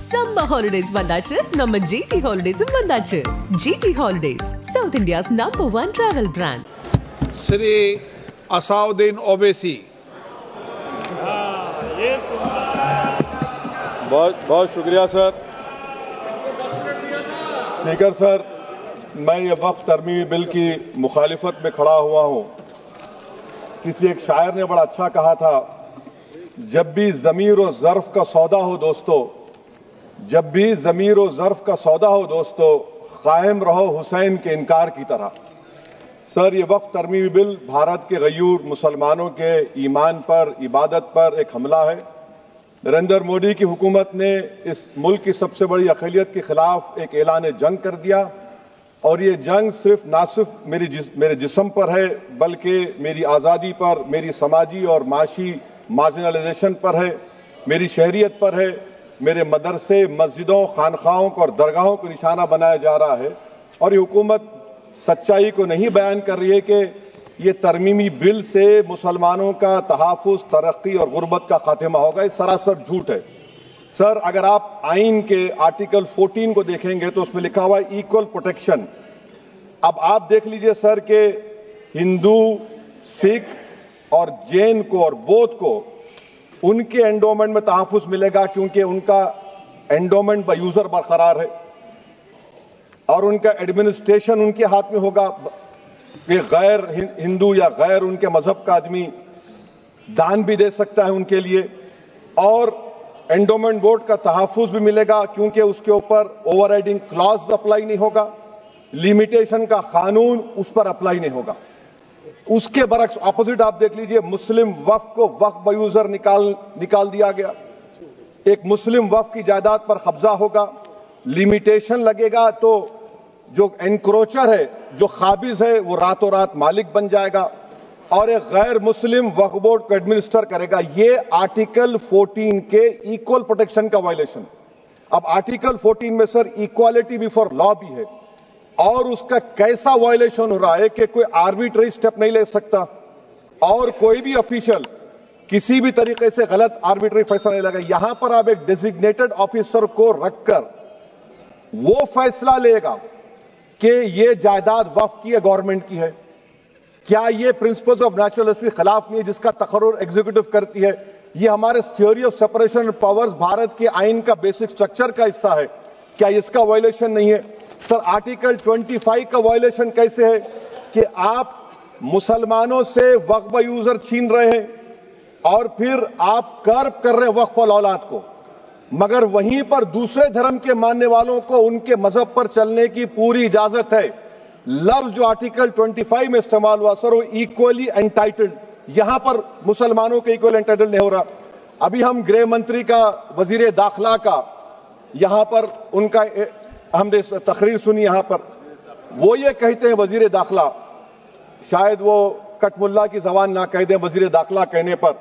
Summer holidays vandachu, நம்ம GT Holidays vandachu. GT Holidays, South India's #1 travel brand. Shri Asaduddin Owaisi. बहुत शुक्रिया sir. Speaker sir, मैं ये वक्फ तरमीमी बिल की मुखालिफत में खड़ा हुआ हूं। किसी एक शायर ने बड़ा अच्छा कहा था, जब भी ज़मीर और ज़र्फ का सौदा हो दोस्तों, जब भी ज़मीर और ज़र्फ का सौदा हो दोस्तों, कायम रहो हुसैन के इनकार की तरह। सर, ये वक्फ तरमीमी बिल भारत के गयूर मुसलमानों के ईमान पर, इबादत पर एक हमला है। नरेंद्र मोदी की हुकूमत ने इस मुल्क की सबसे बड़ी अक़लियत के खिलाफ एक ऐलान जंग कर दिया, और ये जंग ना सिर्फ मेरे जिस्म पर है, बल्कि मेरी आज़ादी पर, मेरी समाजी और माशी मार्जिनलाइजेशन पर है, मेरी शहरियत पर है, मेरे मदरसे, मस्जिदों, खानखाहों को और दरगाहों को निशाना बनाया जा रहा है। और ये हुकूमत सच्चाई को नहीं बयान कर रही है कि ये तरमीमी बिल से मुसलमानों का तहफ़्फ़ुज़, तरक्की और गुर्बत का खात्मा होगा। ये सरासर झूठ है। सर, अगर आप आइन के आर्टिकल 14 को देखेंगे तो उसमें लिखा हुआ है इक्वल प्रोटेक्शन। अब आप देख लीजिए सर के हिंदू, सिख और जैन को और बौद्ध को उनके एंडोमेंट में तहफ़्फ़ुज़ मिलेगा, क्योंकि उनका एंडोमेंट बाय यूजर बरकरार है और उनका एडमिनिस्ट्रेशन उनके हाथ में होगा। कि गैर हिंदू या गैर उनके मजहब का आदमी दान भी दे सकता है उनके लिए, और एंडोमेंट बोर्ड का तहफ़्फ़ुज़ भी मिलेगा, क्योंकि उसके ऊपर ओवरराइडिंग क्लॉज अप्लाई नहीं होगा, लिमिटेशन का कानून उस पर अप्लाई नहीं होगा। उसके बरक्स ऑपोजिट आप देख लीजिए, मुस्लिम वक्फ को वक्फ बाय यूजर निकाल दिया गया। एक मुस्लिम वक्फ की जायदाद पर कब्जा होगा, लिमिटेशन लगेगा, तो जो एनक्रोचर है, जो खाबिज है, वो रातों रात मालिक बन जाएगा और एक गैर मुस्लिम वक्फ बोर्ड को एडमिनिस्टर करेगा। ये आर्टिकल 14 के इक्वल प्रोटेक्शन का वायलेशन। अब आर्टिकल 14 में सर इक्वालिटी बिफोर लॉ भी है, और उसका कैसा वायलेशन हो रहा है कि कोई आर्बिट्ररी स्टेप नहीं ले सकता, और कोई भी ऑफिशियल किसी भी तरीके से गलत आर्बिट्ररी फैसला नहीं लगा। यहां पर आप एक डेजिग्नेटेड ऑफिसर को रखकर वो फैसला लेगा कि ये जायदाद वक्फ की है, गवर्नमेंट की है। क्या ये प्रिंसिपल्स ऑफ नेचुरलिटी के खिलाफ नहीं है, जिसका तकर्रुर एग्जीक्यूटिव करती है? ये हमारे theory of separation of powers, Bharat के आइन का बेसिक स्ट्रक्चर का हिस्सा है। क्या इसका वायलेशन नहीं है? सर, आर्टिकल 25 का वायलेशन कैसे है कि आप मुसलमानों से वक्फ बाय यूजर छीन रहे हैं और फिर आप कर्ब कर रहे हैं वक्फ वाल औलाद को, मगर वहीं पर दूसरे धर्म के मानने वालों को उनके मजहब पर चलने की पूरी इजाजत है। लफ्ज जो आर्टिकल 25 में इस्तेमाल हुआ सर, वो इक्वली एंटाइटल्ड, यहां पर मुसलमानों के इक्वल एंटाइटल्ड नहीं हो रहा। अभी हम गृह मंत्री का, वजीर दाखिला का यहां पर उनका हमने तकरीर सुनी, यहां पर वो ये कहते हैं, वजीर दाखिला, शायद वो कटमुल्ला की जबान ना कह दें, वजीर दाखिला कहने पर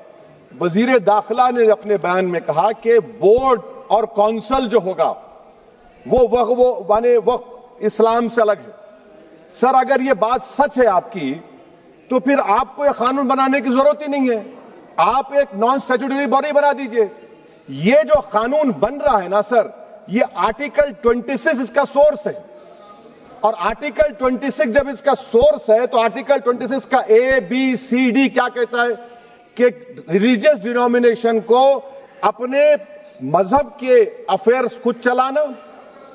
वजीर दाखिला ने अपने बयान में कहा कि बोर्ड और काउंसिल जो होगा वो माने वक्फ इस्लाम से अलग है। सर, अगर ये बात सच है आपकी, तो फिर आपको एक कानून बनाने की जरूरत ही नहीं है, आप एक नॉन स्टैट्यूटरी बॉडी बना दीजिए। ये जो कानून बन रहा है ना सर, ये आर्टिकल 26 इसका सोर्स है, और आर्टिकल 26 जब इसका सोर्स है तो आर्टिकल 26 का ABCD क्या कहता है कि रिलीजियस डिनोमिनेशन को अपने मजहब के अफेयर्स खुद चलाना,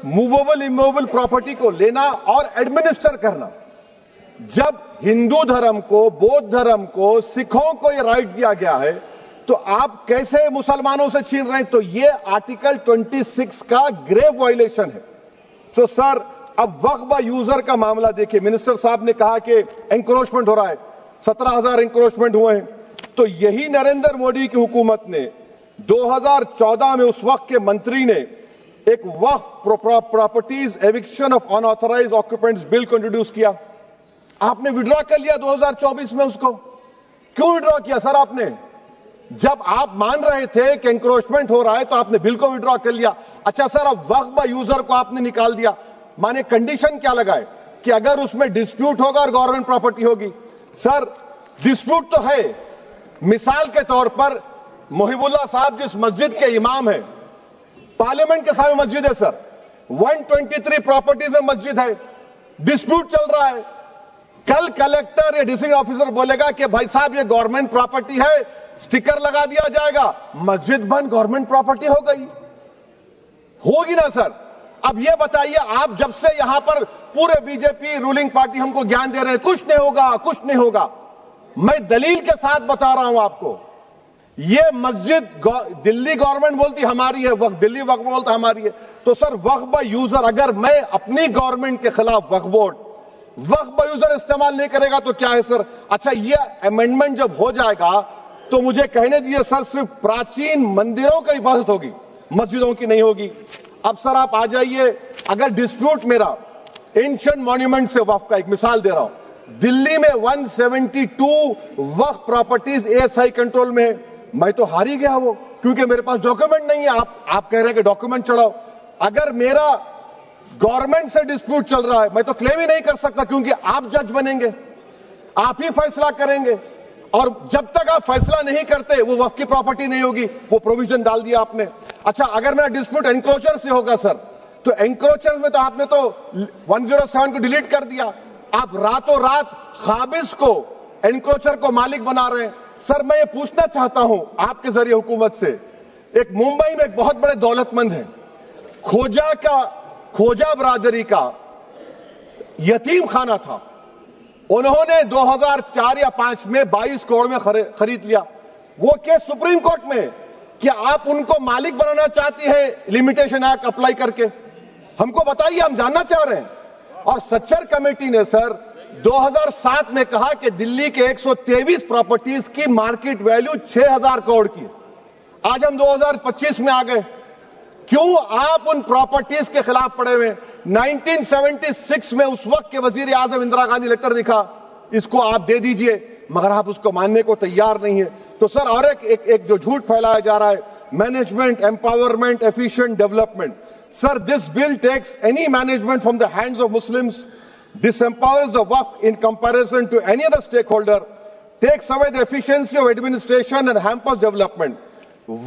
मूवेबल इमूवेबल प्रॉपर्टी को लेना और एडमिनिस्टर करना। जब हिंदू धर्म को, बौद्ध धर्म को, सिखों को यह राइट दिया गया है, तो आप कैसे मुसलमानों से छीन रहे हैं? तो यह आर्टिकल 26 का ग्रेव वायलेशन है। तो सर, अब वक्फ बाय यूजर का मामला देखिए, मिनिस्टर साहब ने कहा कि एंक्रोचमेंट हो रहा है, 17,000 एंक्रोचमेंट हुए हैं। तो यही नरेंद्र मोदी की हुकूमत ने 2014 में उस वक्त के मंत्री ने एक Waqf properties eviction of unauthorised occupants bill को इंट्रोड्यूस किया। आपने विड्रॉ कर लिया 2024 में उसको। क्यों विड्रॉ किया सर आपने? जब आप मान रहे थे कि एंक्रोचमेंट हो रहा है तो आपने बिल को विड्रॉ कर लिया। अच्छा सर, अब वक्फ बाय यूजर को आपने निकाल दिया, माने कंडीशन क्या लगाए कि अगर उसमें डिस्प्यूट होगा और गवर्नमेंट प्रॉपर्टी होगी। सर, डिस्प्यूट तो है। मिसाल के तौर पर मोहिबुल्लाह साहब जिस मस्जिद के इमाम हैं, पार्लियामेंट के सामने मस्जिद है सर, 123 प्रॉपर्टीज में मस्जिद है, डिस्प्यूट चल रहा है। कल कलेक्टर या डिस्ट्रिक्ट ऑफिसर बोलेगा कि भाई साहब ये गवर्नमेंट प्रॉपर्टी है, स्टिकर लगा दिया जाएगा, मस्जिद बंद, गवर्नमेंट प्रॉपर्टी हो गई, होगी ना सर। अब ये बताइए, आप जब से यहां पर पूरे बीजेपी रूलिंग पार्टी हमको ज्ञान दे रहे हैं कुछ नहीं होगा, कुछ नहीं होगा, मैं दलील के साथ बता रहा हूं आपको। ये मस्जिद दिल्ली गवर्नमेंट बोलती हमारी है, वक्फ दिल्ली वक्फ बोलता हमारी है, तो सर वक्फ बाय यूजर, अगर मैं अपनी गवर्नमेंट के खिलाफ वक्फ बोर्ड वक्फ बाय यूजर इस्तेमाल नहीं करेगा तो क्या है सर। अच्छा, ये अमेंडमेंट जब हो जाएगा तो मुझे कहने दीजिए सर, सिर्फ प्राचीन मंदिरों की हिफाजत होगी, मस्जिदों की नहीं होगी। अब सर आप आ जाइए, अगर डिस्प्यूट मेरा एंशिएंट मॉन्यूमेंट से वक्फ का, एक मिसाल दे रहा हूं, दिल्ली में 172 वक्फ प्रॉपर्टीज एएसआई कंट्रोल में है, मैं तो हार ही गया वो, क्योंकि मेरे पास डॉक्यूमेंट नहीं है। आप कह रहे हैं कि डॉक्यूमेंट चढ़ाओ, अगर मेरा गवर्नमेंट से डिस्प्यूट चल रहा है मैं तो क्लेम ही नहीं कर सकता, क्योंकि आप जज बनेंगे, आप ही फैसला करेंगे, और जब तक आप फैसला नहीं करते वो वक्फ की प्रॉपर्टी नहीं होगी, वो प्रोविजन डाल दिया आपने। अच्छा, अगर मेरा डिस्प्यूट एंक्रोचर से होगा सर, तो एंक्रोचर में तो आपने तो 107 को डिलीट कर दिया, आप रातों रात खाबिज को, एंक्रोचर को मालिक बना रहे हैं। सर मैं ये पूछना चाहता हूं आपके जरिए हुकूमत से, एक मुंबई में एक बहुत बड़े दौलतमंद है, खोजा बरादरी का यतीम खाना था, उन्होंने 2004 या 5 में 22 करोड़ में खरीद लिया। वो केस सुप्रीम कोर्ट में, क्या आप उनको मालिक बनाना चाहती है लिमिटेशन एक्ट अप्लाई करके? हमको बताइए, हम जानना चाह रहे हैं। और सच्चर कमेटी ने सर 2007 में कहा कि दिल्ली के 123 प्रॉपर्टीज की मार्केट वैल्यू 6000 करोड़ की। आज हम 2025 में आ गए, क्यों आप उन प्रॉपर्टीज के खिलाफ पड़े हुए? 1976 में उस वक्त के वजीर आजम इंदिरा गांधी लेटर लिखा, इसको आप दे दीजिए, मगर आप उसको मानने को तैयार नहीं है। तो सर और एक जो झूठ फैलाया जा रहा है, management, empowerment, efficient development. Sir this bill takes any management from the hands of Muslims, disempowers the waqf in comparison to any other stakeholder, takes away the efficiency of administration and hampers development.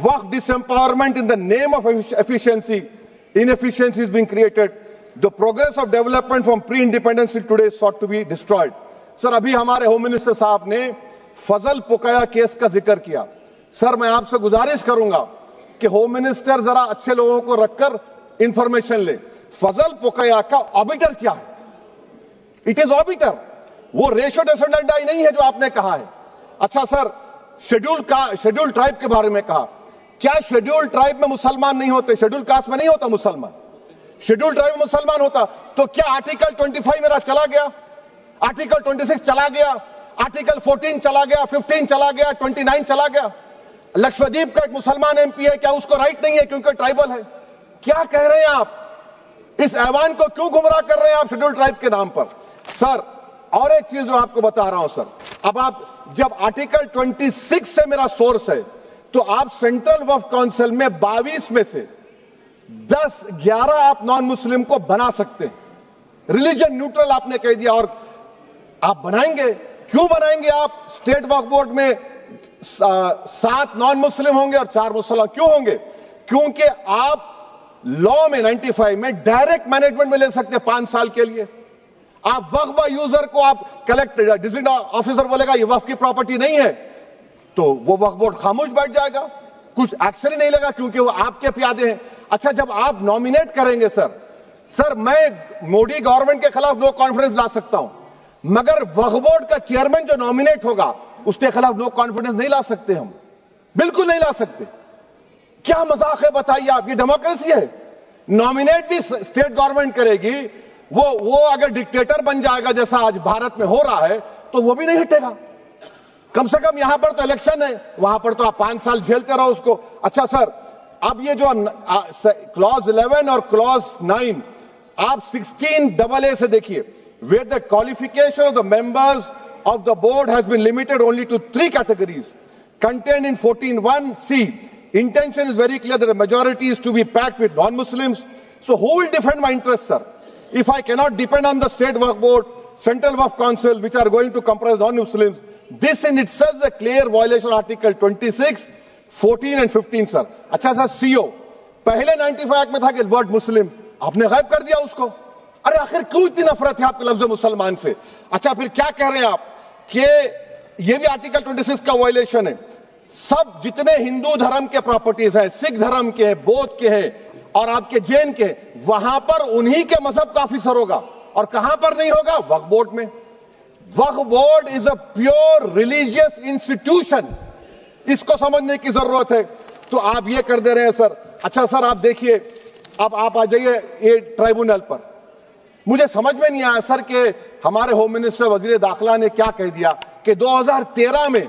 Waqf disempowerment in the name of efficiency, inefficiency is being created. The progress of development from pre-independence till today sought to be destroyed. Sir अभी हमारे home minister साहब ने फजल पुकाया case का जिक्र किया। Sir मैं आपसे गुजारिश करूंगा कि होम मिनिस्टर जरा अच्छे लोगों को रखकर इंफॉर्मेशन ले, फजल पुकाया का ऑबिटर क्या है? इट इज ऑबिटर, वो रेशियो डिसेंडेंटाई नहीं है जो आपने कहा है। अच्छा सर, शेड्यूल ट्राइब के बारे में कहा, क्या शेड्यूल ट्राइब में मुसलमान नहीं होते? शेड्यूल कास्ट में नहीं होता मुसलमान, शेड्यूल ट्राइब में मुसलमान होता तो क्या आर्टिकल 25 मेरा चला गया, आर्टिकल 26 चला गया, आर्टिकल 14 चला गया, 15 चला गया, 29 चला गया? लक्षद्वीप का एक मुसलमान एमपी है, क्या उसको राइट नहीं है क्योंकि ट्राइबल है? क्या कह रहे हैं आप? इस ऐवान को क्यों गुमराह कर रहे हैं आप शेड्यूल ट्राइब के नाम पर? सर और एक चीज जो आपको बता रहा हूं सर, अब आप जब आर्टिकल 26 से मेरा सोर्स है, तो आप सेंट्रल वक्फ काउंसिल में 22 में से 11 आप नॉन मुस्लिम को बना सकते हैं, रिलीजन न्यूट्रल आपने कह दिया, और आप बनाएंगे, क्यों बनाएंगे आप? स्टेट वक्फ बोर्ड में 7 नॉन मुस्लिम होंगे और 4 मुसलमान, क्यों होंगे? क्योंकि आप लॉ में 95 में डायरेक्ट मैनेजमेंट में ले सकते 5 साल के लिए। आप वक्फ बाय यूजर को आप कलेक्टर डिस्ट्रिक्ट ऑफिसर बोलेगा ये वक्फ की प्रॉपर्टी नहीं है, तो वो वक्फ बोर्ड खामोश बैठ जाएगा, कुछ एक्शन ही नहीं लेगा, क्योंकि वो आपके प्यादे हैं। अच्छा, जब आप नॉमिनेट करेंगे सर मैं मोदी गवर्नमेंट के खिलाफ नो कॉन्फिडेंस ला सकता हूं, मगर वक्फ बोर्ड का चेयरमैन जो नॉमिनेट होगा उसके खिलाफ नो कॉन्फिडेंस नहीं ला सकते, हम बिल्कुल नहीं ला सकते। क्या मजाक है बताइए आप? ये डेमोक्रेसी है। नॉमिनेट भी स्टेट गवर्नमेंट करेगी, वो अगर डिक्टेटर बन जाएगा जैसा आज भारत में हो रहा है तो वो भी नहीं हटेगा। कम से कम यहां पर तो इलेक्शन है, वहां पर तो आप 5 साल झेलते रहो उसको। अच्छा सर, अब ये जो क्लॉज 11 और क्लॉज 9 आप 16AA से देखिए, where the qualification of the members of the board has been limited only to 3 categories contained in 14(1)(c). Intention is very clear that the majority is to be packed with non-Muslims. So who will defend my interests, sir? If I cannot depend on the state waqf board, central waqf council, which are going to comprise non-Muslims, this in itself is a clear violation of Article 26, 14 and 15, sir. अच्छा sir, CO पहले 95 act में था कि word मुस्लिम, आपने गायब कर दिया उसको। अरे आखिर क्यों इतनी नफरत है आपके लफ्ज मुसलमान से? अच्छा फिर क्या कह रहे हैं आप कि ये भी आर्टिकल 26 का वायलेशन है। सब जितने हिंदू धर्म के प्रॉपर्टीज है, सिख धर्म के, बौद्ध के हैं और आपके जैन के, वहां पर उन्हीं के मजहब का ऑफिसर होगा। और कहां पर नहीं होगा? वक्फ बोर्ड में। Waqf board is a pure religious institution, इसको समझने की जरूरत है। तो आप ये कर दे रहे हैं सर। अच्छा सर आप देखिए, अब आप आ जाइए ये ट्राइब्यूनल पर। मुझे समझ में नहीं आया सर कि हमारे होम मिनिस्टर वजीर दाखिला ने क्या कह दिया कि 2013 में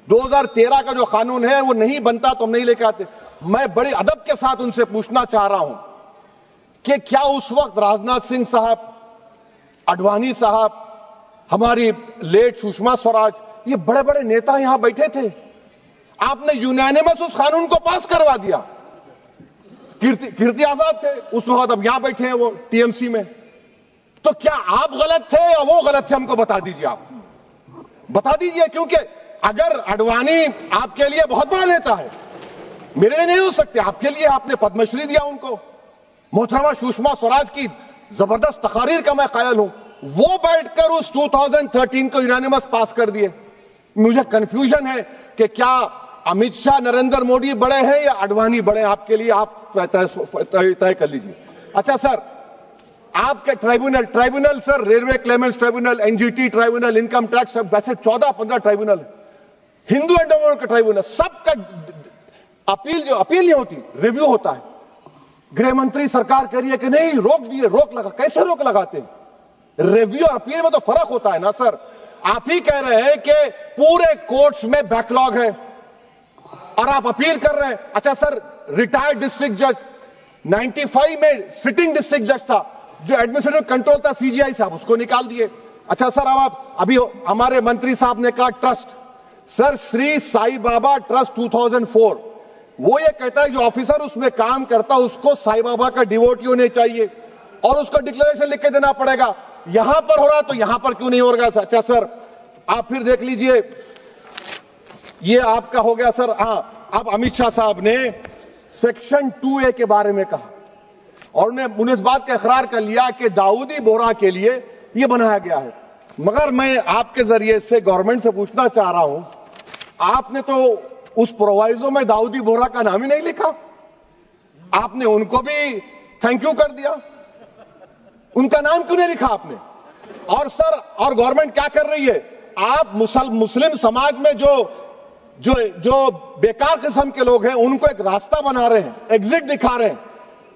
2013 का जो कानून है वो नहीं बनता तो हम नहीं लेके आते। मैं बड़े अदब के साथ उनसे पूछना चाह रहा हूं कि क्या उस वक्त राजनाथ सिंह साहब, अडवाणी साहब, हमारी लेट सुषमा स्वराज, ये बड़े बड़े नेता यहां बैठे थे? आपने यूनानिमस उस कानून को पास करवा दिया। कीर्ति आजाद थे उस वक्त, अब यहां बैठे हैं वो टीएमसी में। तो क्या आप गलत थे या वो गलत थे? हमको बता दीजिए, आप बता दीजिए। क्योंकि अगर अडवाणी आपके लिए बहुत बड़ा नेता है, मेरे लिए नहीं हो सकते, आपके लिए आपने पद्मश्री दिया उनको। मोहतरमा सुषमा स्वराज की जबरदस्त तकारीर का मैं कायल हूं, वो बैठकर उस 2013 को यूनानिमस पास कर दिए। मुझे कंफ्यूजन है कि क्या अमित शाह, नरेंद्र मोदी बड़े हैं या अडवाणी बड़े हैं? आपके लिए आप तय कर लीजिए। अच्छा सर, आपके tribunal sir, railway Clements tribunal, NGT tribunal, income tax, वैसे 14-15 ट्राइब्यूनल, हिंदू एंडोवर का ट्राइब्यूनल, सबका अपील नहीं होती, रिव्यू होता है। गृह मंत्री सरकार कह रही है कि नहीं रोक दिए, रोक लगा। कैसे रोक लगाते हैं? रिव्यू और अपील में तो फर्क होता है ना सर। आप ही कह रहे हैं कि पूरे कोर्ट्स में बैकलॉग है और आप अपील कर रहे हैं। अच्छा सर, रिटायर्ड डिस्ट्रिक्ट जज 95 में सिटिंग डिस्ट्रिक्ट जज था, जो एडमिनिस्ट्रेटिव कंट्रोल था सीजीआई साहब, उसको निकाल दिए। अच्छा सर, अब आप अभी हमारे मंत्री साहब ने कहा trust, sir Shri Sai Baba trust 2004, वो ये कहता है जो ऑफिसर उसमें काम करता है उसको साई बाबा का डिवोटी होने चाहिए और उसको डिक्लेरेशन लिख के देना पड़ेगा। यहां पर हो रहा तो यहां पर क्यों नहीं हो रहा? अच्छा सर, आप फिर देख लीजिए, ये आपका हो गया सर। अब अमित शाह साहब ने सेक्शन 2A के बारे में कहा और उन्हें इस बात का इकरार कर लिया कि दाऊदी बोहरा के लिए यह बनाया गया है। मगर मैं आपके जरिए से गवर्नमेंट से पूछना चाह रहा हूं, आपने तो उस प्रोवाइजो में दाऊदी बोहरा का नाम ही नहीं लिखा। आपने उनको भी थैंक यू कर दिया, उनका नाम क्यों नहीं लिखा आपने? और सर, और गवर्नमेंट क्या कर रही है? आप मुस्लिम समाज में जो बेकार किस्म के लोग हैं उनको एक रास्ता बना रहे हैं, एग्जिट दिखा रहे हैं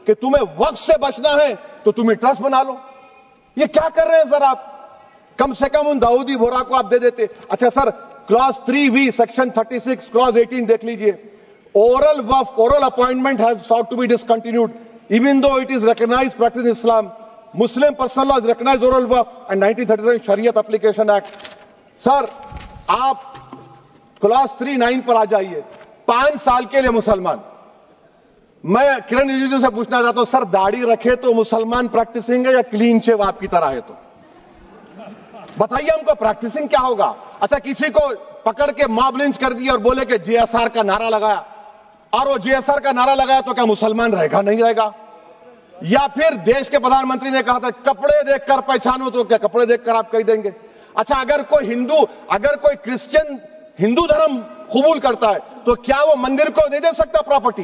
कि तुम्हें वक्त से बचना है तो तुम्हें ट्रस्ट बना लो। ये क्या कर रहे हैं सर आप? कम से कम उन दाऊदी बोहरा को आप दे देते। अच्छा sir, clause 3V section 36 clause 18 देख लीजिए। Oral Waqf, oral appointment has sought to be discontinued even though it is recognized practice in Islam. Muslim personal law is recognized oral waqf and 1937 Shariat Application Act. Sir आप clause 39 पर आ जाइए। 5 साल के लिए मुसलमान। मैं किरण रिजिजू से पूछना चाहता हूं, सर दाढ़ी रखे तो मुसलमान प्रैक्टिसिंग है या क्लीन शेव आपकी तरह है? तो बताइए हमको, प्रैक्टिसिंग क्या होगा? अच्छा, किसी को पकड़ के मॉब लिंच कर दिया और बोले कि JSR का नारा लगाया, और वो JSR का नारा लगाया तो क्या मुसलमान रहेगा? नहीं रहेगा। या फिर देश के प्रधानमंत्री ने कहा था कपड़े देखकर पहचानो, तो क्या कपड़े देखकर आप कह देंगे? अच्छा, अगर कोई क्रिश्चियन हिंदू धर्म कबूल करता है तो क्या वो मंदिर को दे सकता प्रॉपर्टी?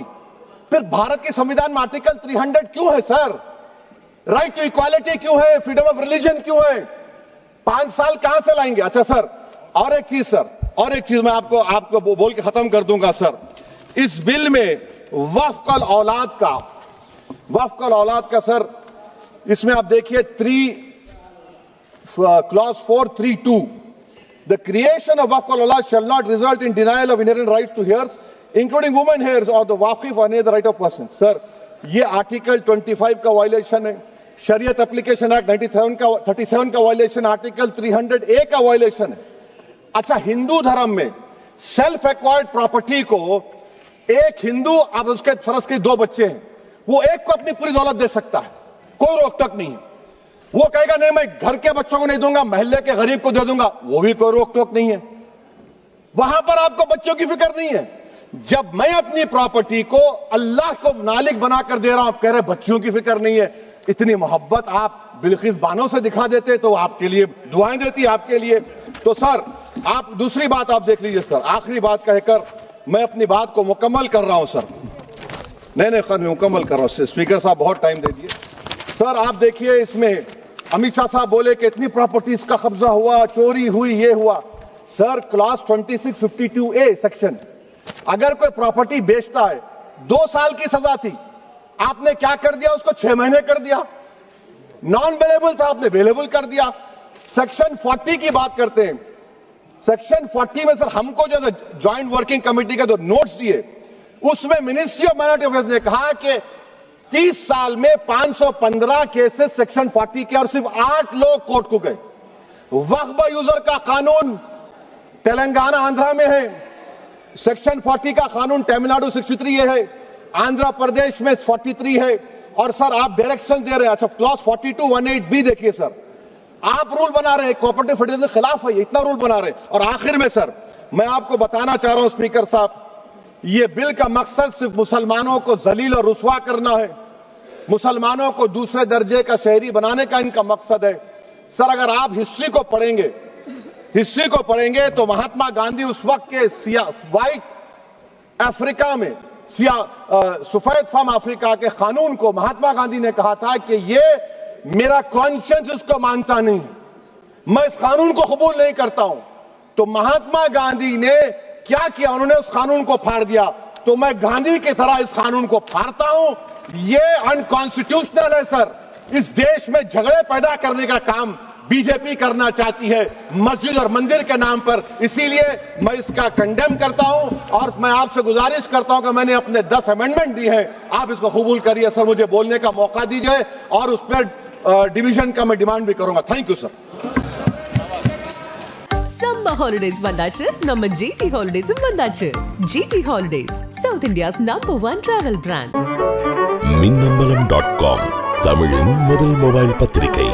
फिर भारत के संविधान में आर्टिकल 300 क्यों है सर? राइट टू इक्वालिटी क्यों है? फ्रीडम ऑफ रिलीजन क्यों है? 5 साल कहां से लाएंगे? अच्छा सर, और एक चीज मैं आपको बोल के खत्म कर दूंगा सर। इस बिल में वक्फ औलाद का सर, इसमें आप देखिए clause 432, the creation of waqf al-awlad shall not result in denial of inherent rights to heirs, including women heirs or the waqif or any other right of person. Sir, ये article 25 का violation है, शरीयत application act 37 का violation, article 300A का violation है। अच्छा, हिंदू धर्म में सेल्फ एक्वायर्ड प्रॉपर्टी को एक हिंदू, अब उसके फर्ज के 2 बच्चे हैं, वो एक को अपनी पूरी दौलत दे सकता है, कोई रोक टोक नहीं है। वो कहेगा नहीं मैं घर के बच्चों को नहीं दूंगा, मोहल्ले के गरीब को दे दूंगा, वो भी कोई रोक टोक नहीं है। वहां पर आपको बच्चों की फिक्र नहीं है। जब मैं अपनी प्रॉपर्टी को अल्लाह को मालिक बनाकर दे रहा हूं, आप कह रहे बच्चियों की फिक्र नहीं है। इतनी मोहब्बत आप बिल्किस बानो से दिखा देते तो आपके लिए दुआएं देती आपके लिए। तो सर आप दूसरी बात आप देख लीजिए सर, आखिरी बात कहकर मैं अपनी बात को मुकम्मल कर रहा हूं सर। नहीं खैर मैं मुकम्मल कर रहा हूं, स्पीकर साहब बहुत टाइम दे दिए। सर आप देखिए इसमें अमित शाह साहब बोले कि इतनी प्रॉपर्टीज का कब्जा हुआ, चोरी हुई, ये हुआ। सर क्लास 2652A सेक्शन, अगर कोई प्रॉपर्टी बेचता है 2 साल की सजा थी, आपने क्या कर दिया, उसको 6 महीने कर दिया। नॉन बेलेबल था, आपने बेलेबल कर दिया। सेक्शन 40 की बात करते हैं, सेक्शन 40 में सर हमको जो ज्वाइंट वर्किंग कमेटी का जो नोट्स दिए, उसमें मिनिस्ट्री ऑफ माइनॉरिटी अफेयर्स ने कहा कि 30 साल में 515 केसेस सेक्शन 40 के और सिर्फ 8 लोग कोर्ट को गए। वक्फ यूजर का कानून तेलंगाना आंध्रा में है, सेक्शन 40 का कानून तमिलनाडु 63 है, आंध्र प्रदेश में 43 है। और सर आप डायरेक्शन दे रहे हैं, अच्छा क्लॉज 4218B देखिए सर, आप रूल बना रहे हैं, कोऑपरेटिव फेडरलिज्म के खिलाफ है, इतना रूल बना रहे हैं। और आखिर में सर मैं आपको बताना चाह रहा हूं स्पीकर साहब, ये बिल का मकसद सिर्फ मुसलमानों को जलील और रुस्वा करना है, मुसलमानों को दूसरे दर्जे का शहरी बनाने का इनका मकसद है। सर अगर आप हिस्ट्री को पढ़ेंगे तो महात्मा गांधी उस वक्त के व्हाइट अफ्रीका में सफेद फार्म अफ्रीका के कानून को महात्मा गांधी ने कहा था कि ये मेरा कॉन्शियंस इसको मानता नहीं है, मैं इस कानून को कबूल नहीं करता हूं। तो महात्मा गांधी ने क्या किया, उन्होंने उस कानून को फाड़ दिया। तो मैं गांधी की तरह इस कानून को फाड़ता हूं, ये अनकॉन्स्टिट्यूशनल है सर। इस देश में झगड़े पैदा करने का काम बीजेपी करना चाहती है मस्जिद और मंदिर के नाम पर, इसीलिए मैं इसका कंडेम करता हूं। और मैं आपसे गुजारिश करता हूं कि मैंने अपने 10 अमेंडमेंट दी हैं, आप इसको कबूल करिए सर, मुझे बोलने का मौका दीजिए और उस पर डिवीजन का मैं डिमांड भी करूंगा। Thank you sir. Summer holidays வந்தாச்சு, நம்ம ஜிடி ஹாலிடேஸும் வந்தாச்சு. GT holidays, South India's number 1 travel brand. மின்னம்பலம்.com தமிழின் முதல் மொபைல் பத்திரிகை.